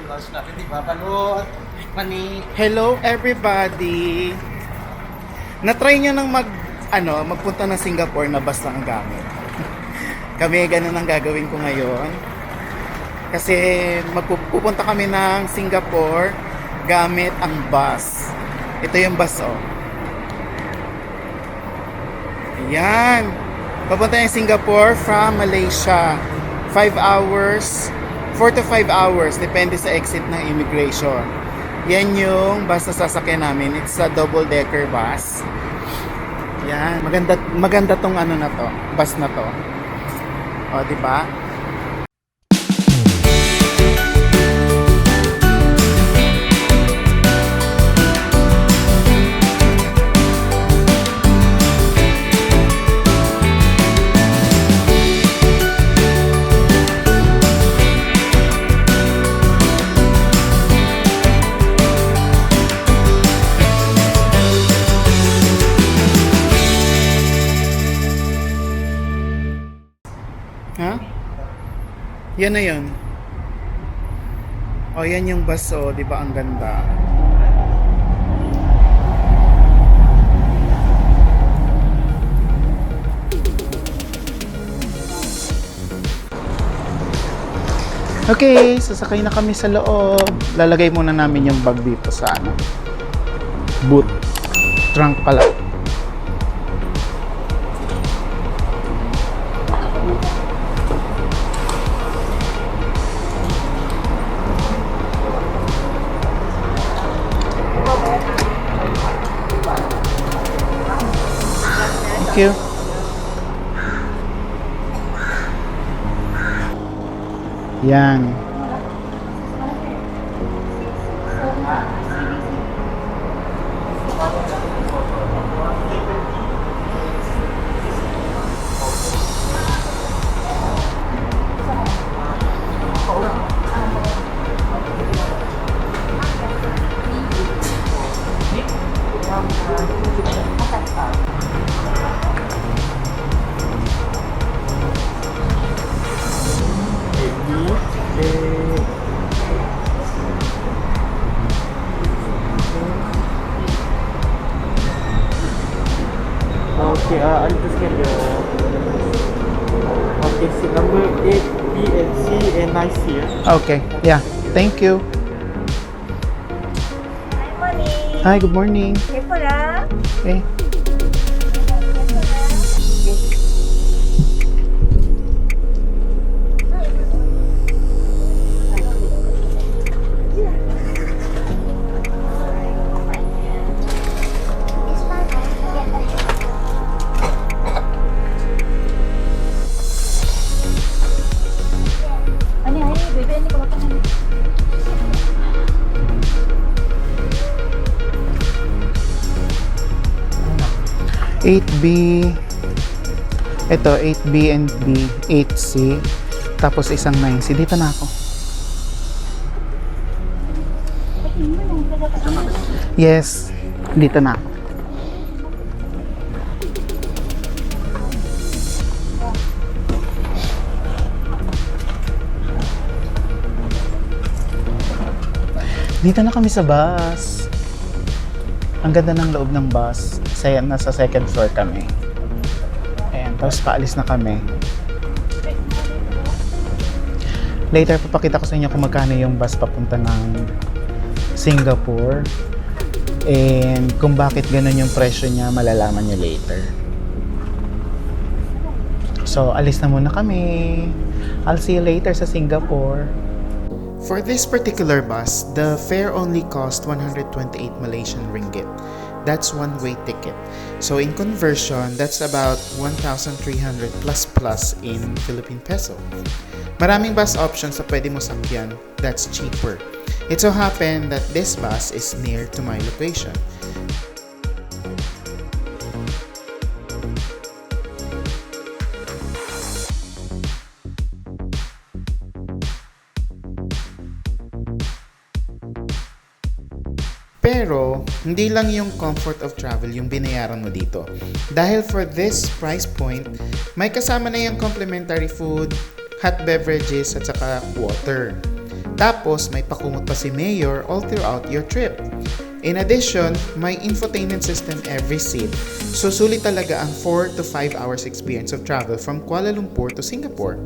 yung lunch natin, di ba? Balot, mani. Hello everybody! Na-try nyo nang magpunta ng Singapore na bus lang ang gamit. Kami, ganun ang gagawin ko ngayon. Kasi pupunta kami ng Singapore gamit ang bus. Ito yung bus, oh. Ayan. Papunta yung Singapore from Malaysia. 5 hours, 4 to 5 hours, depende sa exit ng immigration. Yan yung bus na sasakyan namin. It's a double-decker bus. Yan, maganda tong ano na to, bus na to. O, di ba? Ha? Yan na yun. O, yan yung bus, o. Di ba ang ganda? Okay, sasakay na kami sa loob. Lalagay muna namin yung bag dito sa boot. Trunk pala. Thank you. Yan. Okay, I'll just get the... Okay, so number 8, B and C and 9C. Okay, yeah. Thank you. Hi, morning. Hi, good morning. Careful, ah. Okay. Ani, ay, baby, ani ka ba 8B. Ito, 8B and B, 8C. Tapos isang 9C. Dito na ako. Yes, dito na ako. Dito na kami sa bus. Ang ganda ng loob ng bus. Nasa second floor kami. Ayan, tapos paalis na kami. Later, papakita ko sa inyo kung magkano yung bus papunta ng Singapore. And kung bakit ganun yung presyo niya, malalaman nyo later. So, alis na muna kami. I'll see you later sa Singapore. For this particular bus, the fare only cost 128 Malaysian ringgit. That's one-way ticket. So in conversion, that's about 1,300 plus in Philippine peso. Maraming bus options na pwede mo sakyan that's cheaper. It so happened that this bus is near to my location. Pero, hindi lang yung comfort of travel yung binayaran mo dito. Dahil for this price point, may kasama na yung complimentary food, hot beverages, at saka water. Tapos may pakumot pa si Mayor all throughout your trip. In addition, may infotainment system every seat. So sulit talaga ang 4 to 5 hours experience of travel from Kuala Lumpur to Singapore.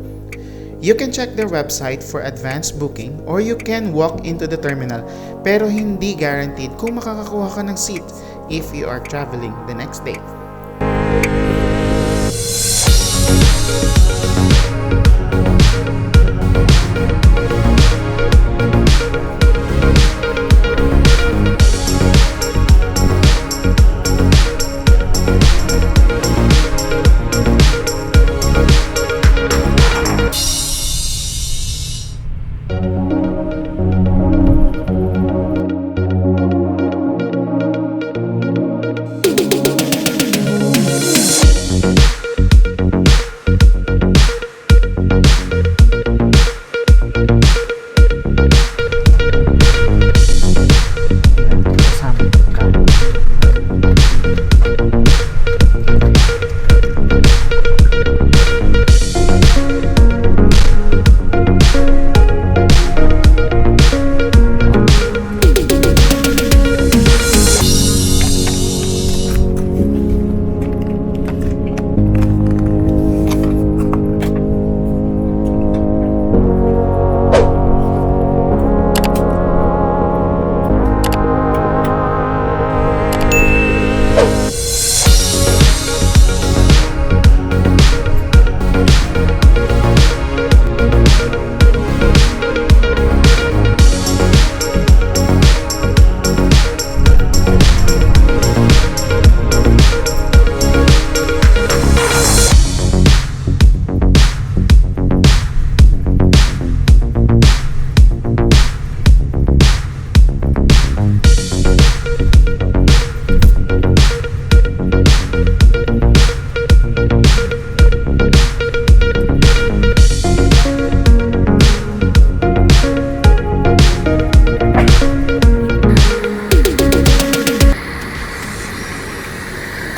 You can check their website for advanced booking or you can walk into the terminal, pero hindi guaranteed kung makakakuha ka ng seat if you are traveling the next day.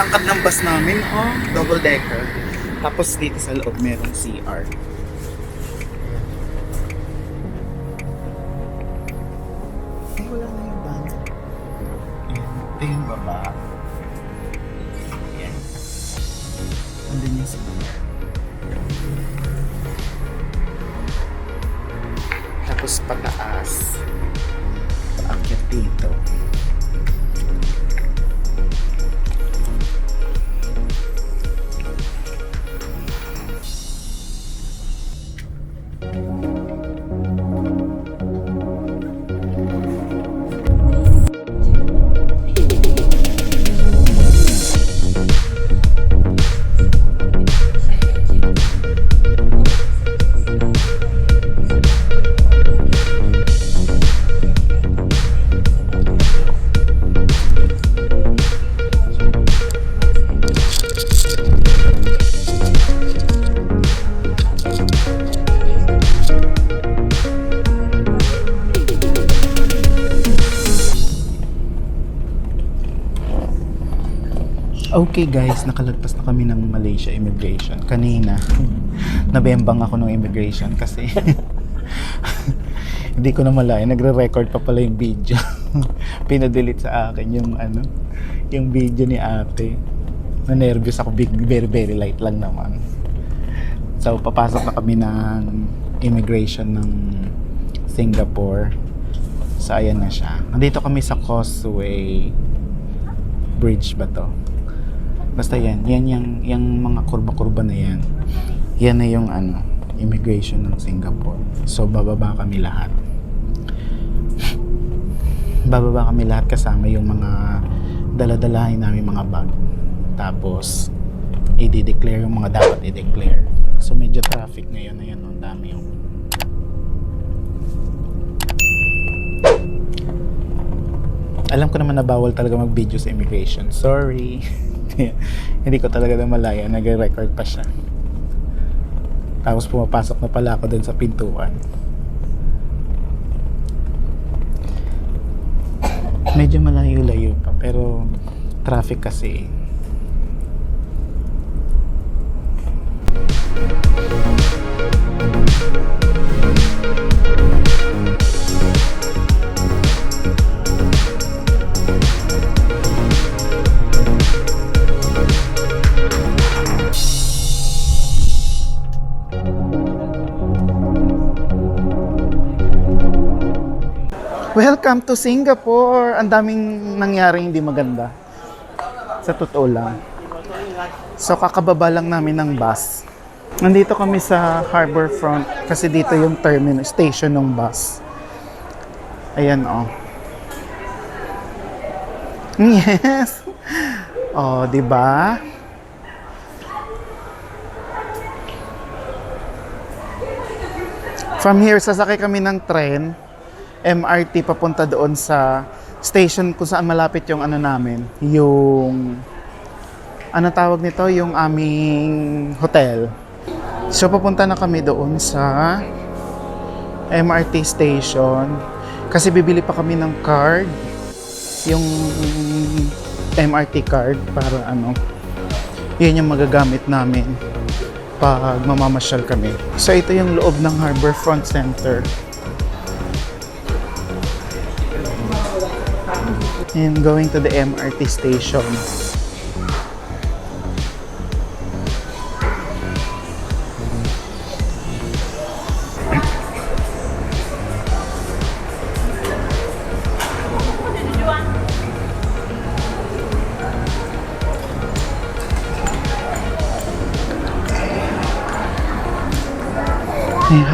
Tangkad ng bus namin, double decker. Tapos dito sa loob merong CR. Ay, wala na yung van. Ayan, ito yung baba. Ayan. Andun yung CR. Tapos pataas. Paakyat dito. Okay guys, nakalagpas na kami ng Malaysia Immigration. Kanina, nabembang ako ng immigration kasi hindi ko na malaya. Nagre-record pa pala yung video. Pinadelete sa akin yung video ni ate. Na-nervous ako, very light lang naman. So, papasok na kami ng immigration ng Singapore. So, ayan na siya. Nandito kami sa Causeway Bridge ba to? Basta yan yung mga kurba-kurba na yan. Yan na yung immigration ng Singapore. So bababa kami lahat. Bababa kami lahat kasama yung mga dala-dalahin namin mga bag. Tapos i-declare yung mga dapat i-declare. So medyo traffic ngayon na yan, ang dami yung alam ko naman na bawal talaga mag-video sa immigration. Sorry. Hindi ko talaga na malaya. Nag-record pa siya. Tapos pumapasok na pala ako dun sa pintuan. Medyo malayo-layo pa. Pero traffic kasi. Welcome to Singapore! Ang daming nangyari hindi maganda. Sa totoo lang. So, kakababa lang namin ng bus. Nandito kami sa Harbor Front kasi dito yung terminal station ng bus. Ayan, oh. Yes! Oh, di ba? From here, sasakay kami ng tren, MRT papunta doon sa station kung saan malapit yung ano namin, yung ano tawag nito, yung aming hotel. So papunta na kami doon sa MRT station kasi bibili pa kami ng card, yung MRT card para ano, yun yung magagamit namin pag mamamasyal kami. So ito yung loob ng Harbor Front Center. And going to the MRT station.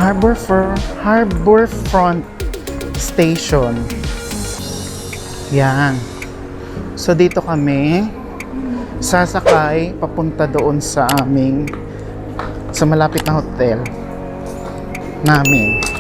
Harbor Front Station. Yan. So dito kami sasakay papunta doon sa aming sa malapit na hotel namin.